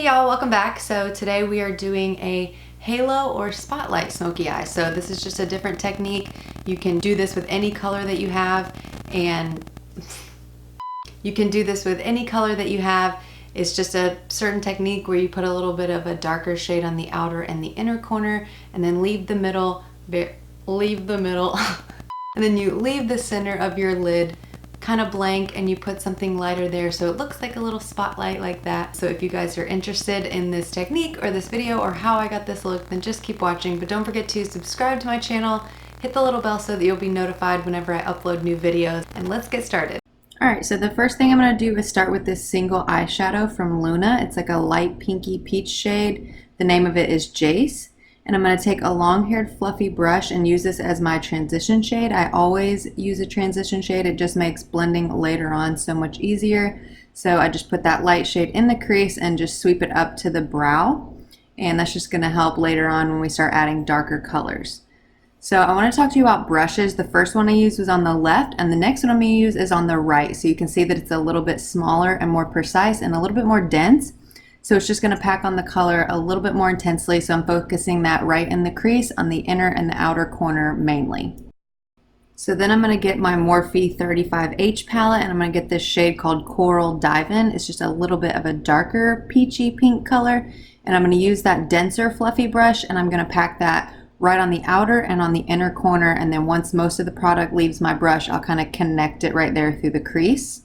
y'all, welcome back. So today we are doing a halo or spotlight smoky eye. So this is just a different technique. You can do this with any color that you have, and you can do this with any color that you have. It's just a certain technique where you put a little bit of a darker shade on the outer and the inner corner, and then leave the middle, and then you leave the center of your lid kind of blank, and you put something lighter there so it looks like a little spotlight like that. So if you guys are interested in this technique or this video or how I got this look, then just keep watching. But don't forget to subscribe to my channel, hit the little bell so that you'll be notified whenever I upload new videos, and let's get started. Alright, so the first thing I'm going to do is start with this single eyeshadow from Luna. It's like a light pinky peach shade. The name of it is Jace. And I'm going to take a long-haired fluffy brush and use this as my transition shade. I always use a transition shade. It just makes blending later on so much easier. So I just put that light shade in the crease and just sweep it up to the brow. And that's just going to help later on when we start adding darker colors. So I want to talk to you about brushes. The first one I used was on the left, and the next one I'm going to use is on the right. So you can see that it's a little bit smaller and more precise and a little bit more dense. So it's just going to pack on the color a little bit more intensely. So I'm focusing that right in the crease on the inner and the outer corner mainly. So then I'm going to get my Morphe 35H palette, and I'm going to get this shade called Coral Dive-In. It's just a little bit of a darker peachy pink color. And I'm going to use that denser fluffy brush, and I'm going to pack that right on the outer and on the inner corner. And then once most of the product leaves my brush, I'll kind of connect it right there through the crease.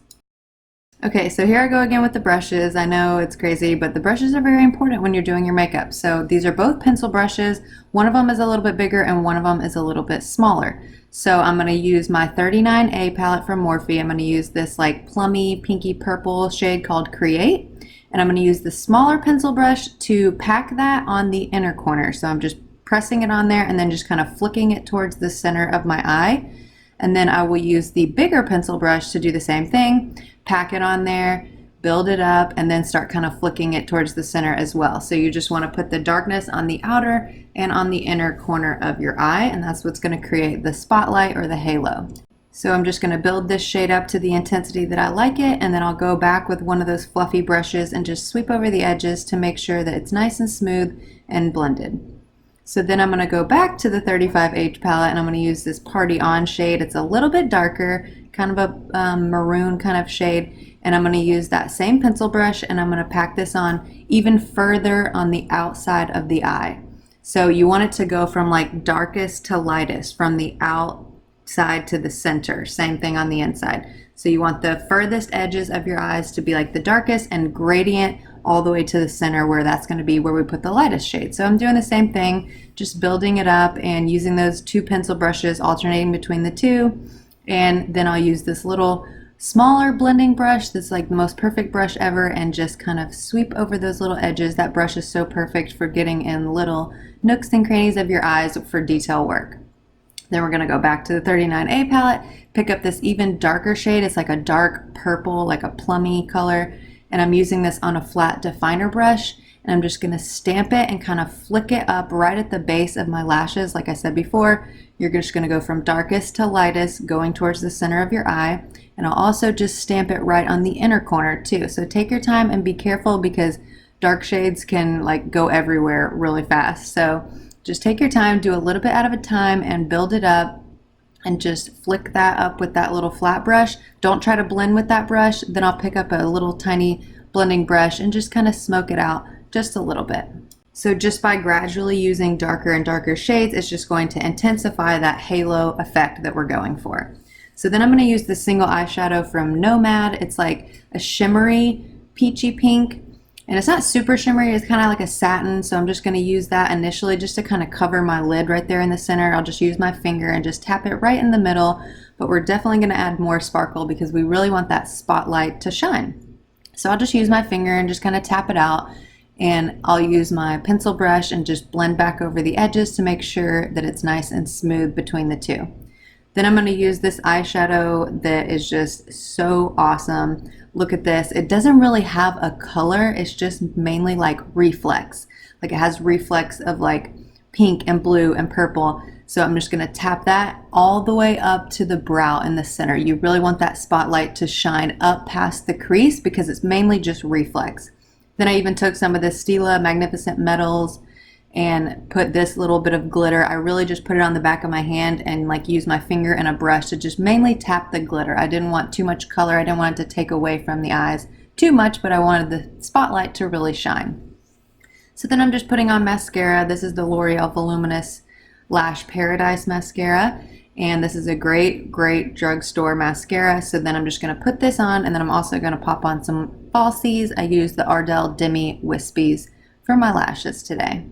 Okay, so here I go again with the brushes. I know it's crazy, but the brushes are very important when you're doing your makeup. So these are both pencil brushes. One of them is a little bit bigger and one of them is a little bit smaller. So I'm going to use my 39A palette from Morphe. I'm going to use this like plummy pinky purple shade called Create. And I'm going to use the smaller pencil brush to pack that on the inner corner. So I'm just pressing it on there and then just kind of flicking it towards the center of my eye. And then I will use the bigger pencil brush to do the same thing. Pack it on there, build it up, and then start kind of flicking it towards the center as well. So you just want to put the darkness on the outer and on the inner corner of your eye, and that's what's going to create the spotlight or the halo. So I'm just going to build this shade up to the intensity that I like it, and then I'll go back with one of those fluffy brushes and just sweep over the edges to make sure that it's nice and smooth and blended. So then I'm going to go back to the 35H palette, and I'm going to use this Party On shade. It's a little bit darker, kind of a maroon kind of shade, and I'm going to use that same pencil brush, and I'm going to pack this on even further on the outside of the eye. So you want it to go from like darkest to lightest, from the outside to the center. Same thing on the inside. So you want the furthest edges of your eyes to be like the darkest, and gradient all the way to the center, where that's going to be where we put the lightest shade. So I'm doing the same thing, just building it up and using those two pencil brushes, alternating between the two. And then I'll use this little smaller blending brush that's like the most perfect brush ever, and just kind of sweep over those little edges. That brush is so perfect for getting in little nooks and crannies of your eyes for detail work. Then we're going to go back to the 39A palette, pick up this even darker shade. It's like a dark purple, like a plummy color. And I'm using this on a flat definer brush, and I'm just going to stamp it and kind of flick it up right at the base of my lashes. Like I said before, you're just going to go from darkest to lightest, going towards the center of your eye. And I'll also just stamp it right on the inner corner too. So take your time and be careful, because dark shades can like go everywhere really fast. So just take your time, do a little bit out of a time, and build it up. And just flick that up with that little flat brush. Don't try to blend with that brush. Then I'll pick up a little tiny blending brush and just kind of smoke it out just a little bit. So just by gradually using darker and darker shades, it's just going to intensify that halo effect that we're going for. So then I'm going to use the single eyeshadow from Nomad. It's like a shimmery peachy pink. And it's not super shimmery, it's kind of like a satin, so I'm just going to use that initially just to kind of cover my lid right there in the center. I'll just use my finger and just tap it right in the middle, but we're definitely going to add more sparkle because we really want that spotlight to shine. So I'll just use my finger and just kind of tap it out, and I'll use my pencil brush and just blend back over the edges to make sure that it's nice and smooth between the two. Then I'm going to use this eyeshadow that is just so awesome. Look at this. It doesn't really have a color. It's just mainly like reflex. Like it has reflex of like pink and blue and purple. So I'm just going to tap that all the way up to the brow in the center. You really want that spotlight to shine up past the crease because it's mainly just reflex. Then I even took some of this Stila Magnificent Metals and put this little bit of glitter. I really just put it on the back of my hand and like use my finger and a brush to just mainly tap the glitter. I didn't want too much color. I didn't want it to take away from the eyes too much, but I wanted the spotlight to really shine. So then I'm just putting on mascara. This is the L'Oreal Voluminous Lash Paradise Mascara. And this is a great drugstore mascara. So then I'm just gonna put this on, and then I'm also gonna pop on some falsies. I used the Ardell Demi Wispies for my lashes today.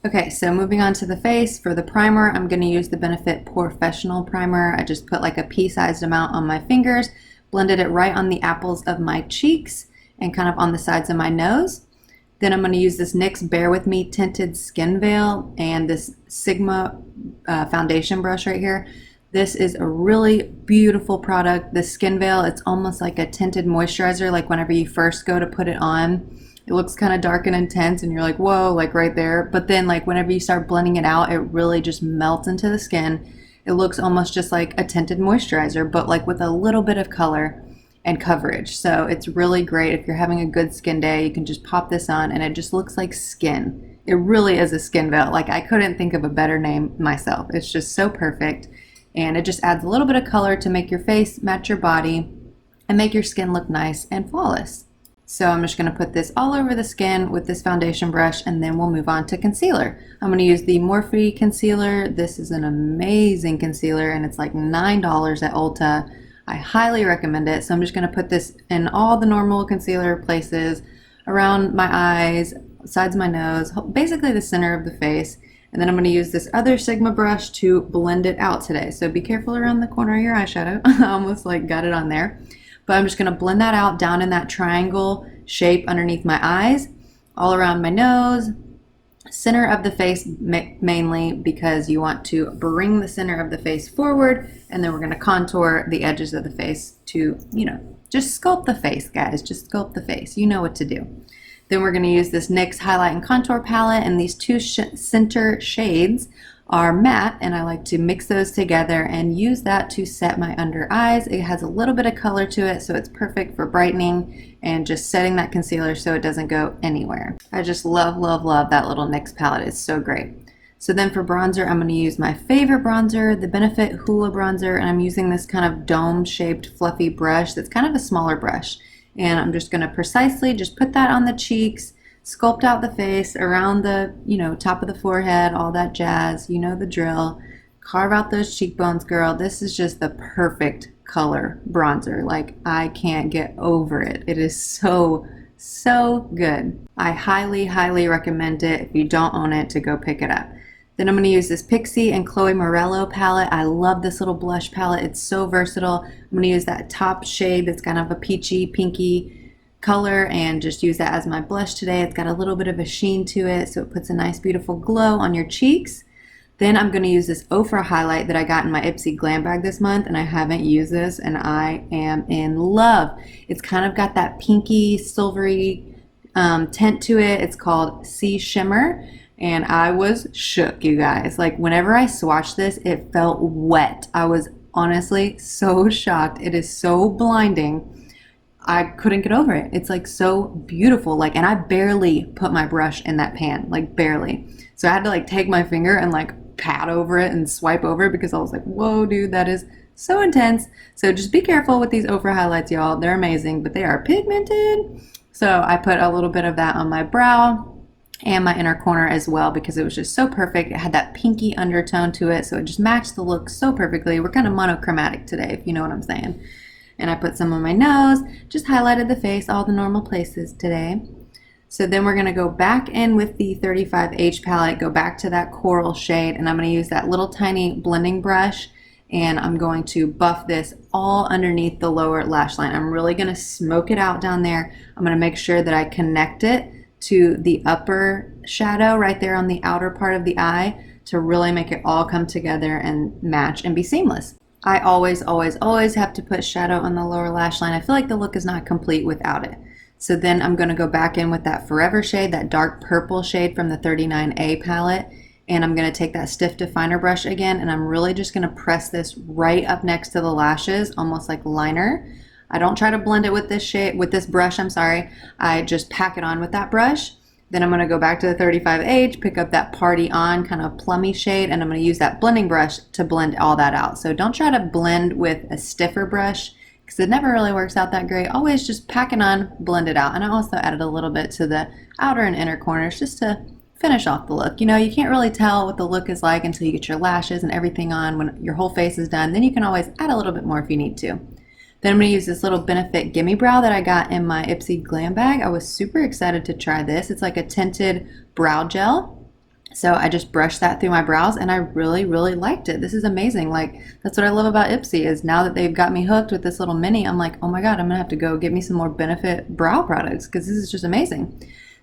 Okay, so moving on to the face. For the primer, I'm gonna use the Benefit Professional Primer. I just put like a pea-sized amount on my fingers, blended it right on the apples of my cheeks and kind of on the sides of my nose. Then I'm going to use this NYX Bear With Me Tinted Skin Veil and this Sigma foundation brush right here. This is a really beautiful product. The Skin Veil, it's almost like a tinted moisturizer, like whenever you first go to put it on. It looks kind of dark and intense and you're like, whoa, like right there. But then like whenever you start blending it out, it really just melts into the skin. It looks almost just like a tinted moisturizer, but like with a little bit of color and coverage. So it's really great. If you're having a good skin day, you can just pop this on and it just looks like skin. It really is a skin veil. Like I couldn't think of a better name myself. It's just so perfect. And it just adds a little bit of color to make your face match your body and make your skin look nice and flawless. So I'm just going to put this all over the skin with this foundation brush, and then we'll move on to concealer. I'm going to use the Morphe concealer. This is an amazing concealer and it's like $9 at Ulta. I highly recommend it. So I'm just going to put this in all the normal concealer places, around my eyes, sides of my nose, basically the center of the face. And then I'm going to use this other Sigma brush to blend it out today. So be careful around the corner of your eyeshadow. I almost like got it on there. But I'm just going to blend that out down in that triangle shape underneath my eyes, all around my nose, center of the face mainly, because you want to bring the center of the face forward, and then we're going to contour the edges of the face to, you know, just sculpt the face, guys. Just sculpt the face. You know what to do. Then we're going to use this NYX Highlight and Contour Palette, and these two center shades are matte, and I like to mix those together and use that to set my under eyes. It has a little bit of color to it, so it's perfect for brightening and just setting that concealer so it doesn't go anywhere. I just love that little NYX palette. It's so great. So then for bronzer, I'm going to use my favorite bronzer, the Benefit Hoola bronzer, and I'm using this kind of dome-shaped fluffy brush that's kind of a smaller brush. And I'm just going to precisely just put that on the cheeks, sculpt out the face, around the, you know, top of the forehead, all that jazz, you know the drill. Carve out those cheekbones, girl. This is just the perfect color bronzer. Like, I can't get over it. It is so good. I highly recommend it. If you don't own it, to go pick it up. Then I'm going to use this Pixie and Chloe Morello palette. I love this little blush palette. It's so versatile. I'm going to use that top shade that's kind of a peachy, pinky color and just use that as my blush today. It's got a little bit of a sheen to it, so it puts a nice, beautiful glow on your cheeks. Then I'm going to use this Ofra highlight that I got in my Ipsy Glam Bag this month, and I haven't used this, and I am in love. It's kind of got that pinky, silvery tint to it. It's called Sea Shimmer. And I was shook, you guys. Like, whenever I swatched this, it felt wet. I was honestly so shocked. It is so blinding. I couldn't get over it. It's like so beautiful. Like, and I barely put my brush in that pan, like barely. So I had to like take my finger and like pat over it and swipe over it because I was like, whoa, dude, that is so intense. So just be careful with these Ofra highlights, y'all. They're amazing, but they are pigmented. So I put a little bit of that on my brow and my inner corner as well, because it was just so perfect. It had that pinky undertone to it, so it just matched the look so perfectly. We're kind of monochromatic today, if you know what I'm saying. And I put some on my nose, just highlighted the face, all the normal places today. So then we're gonna go back in with the 35H palette, go back to that coral shade, and I'm gonna use that little tiny blending brush, and I'm going to buff this all underneath the lower lash line. I'm really gonna smoke it out down there. I'm gonna make sure that I connect it to the upper shadow right there on the outer part of the eye to really make it all come together and match and be seamless. I always have to put shadow on the lower lash line. I feel like the look is not complete without it. So then I'm going to go back in with that Forever shade, that dark purple shade from the 39A palette, and I'm going to take that stiff definer brush again, and I'm really just going to press this right up next to the lashes, almost like liner. I don't try to blend it with this shade, with this brush, I'm sorry. I just pack it on with that brush. Then I'm gonna go back to the 35H, pick up that Party On kind of plummy shade, and I'm gonna use that blending brush to blend all that out. So don't try to blend with a stiffer brush because it never really works out that great. Always just pack it on, blend it out. And I also added a little bit to the outer and inner corners just to finish off the look. You know, you can't really tell what the look is like until you get your lashes and everything on. When your whole face is done, then you can always add a little bit more if you need to. Then I'm going to use this little Benefit Gimme Brow that I got in my Ipsy Glam bag. I was super excited to try this. It's like a tinted brow gel. So I just brushed that through my brows and I really, really liked it. This is amazing. Like, that's what I love about Ipsy, is now that they've got me hooked with this little mini, I'm like, oh my God, I'm going to have to go get me some more Benefit brow products because this is just amazing.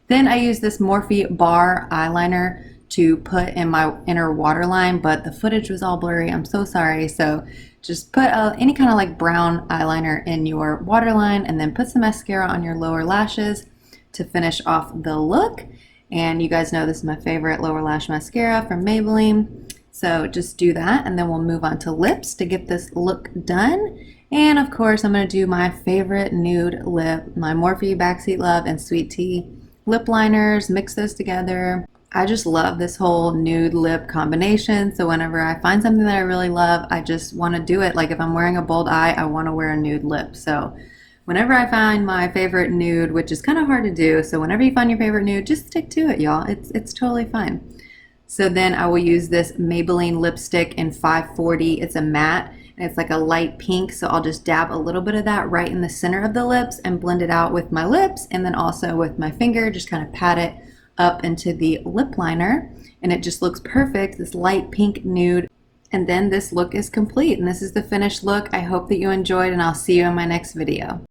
Then I use this Morphe Bar eyeliner to put in my inner waterline, but the footage was all blurry. I'm so sorry. So just put any kind of like brown eyeliner in your waterline and then put some mascara on your lower lashes to finish off the look. And you guys know this is my favorite lower lash mascara from Maybelline. So just do that and then we'll move on to lips to get this look done. And of course, I'm going to do my favorite nude lip, my Morphe Backseat Love and Sweet Tea lip liners, mix those together. I just love this whole nude lip combination. So whenever I find something that I really love, I just want to do it. Like if I'm wearing a bold eye, I want to wear a nude lip. So whenever I find my favorite nude, which is kind of hard to do, so whenever you find your favorite nude, just stick to it, y'all. It's totally fine. So then I will use this Maybelline lipstick in 540. It's a matte and it's like a light pink. So I'll just dab a little bit of that right in the center of the lips and blend it out with my lips, and then also with my finger, just kind of pat it up into the lip liner, and it just looks perfect, this light pink nude. And then this look is complete, and this is the finished look. I hope that you enjoyed, and I'll see you in my next video.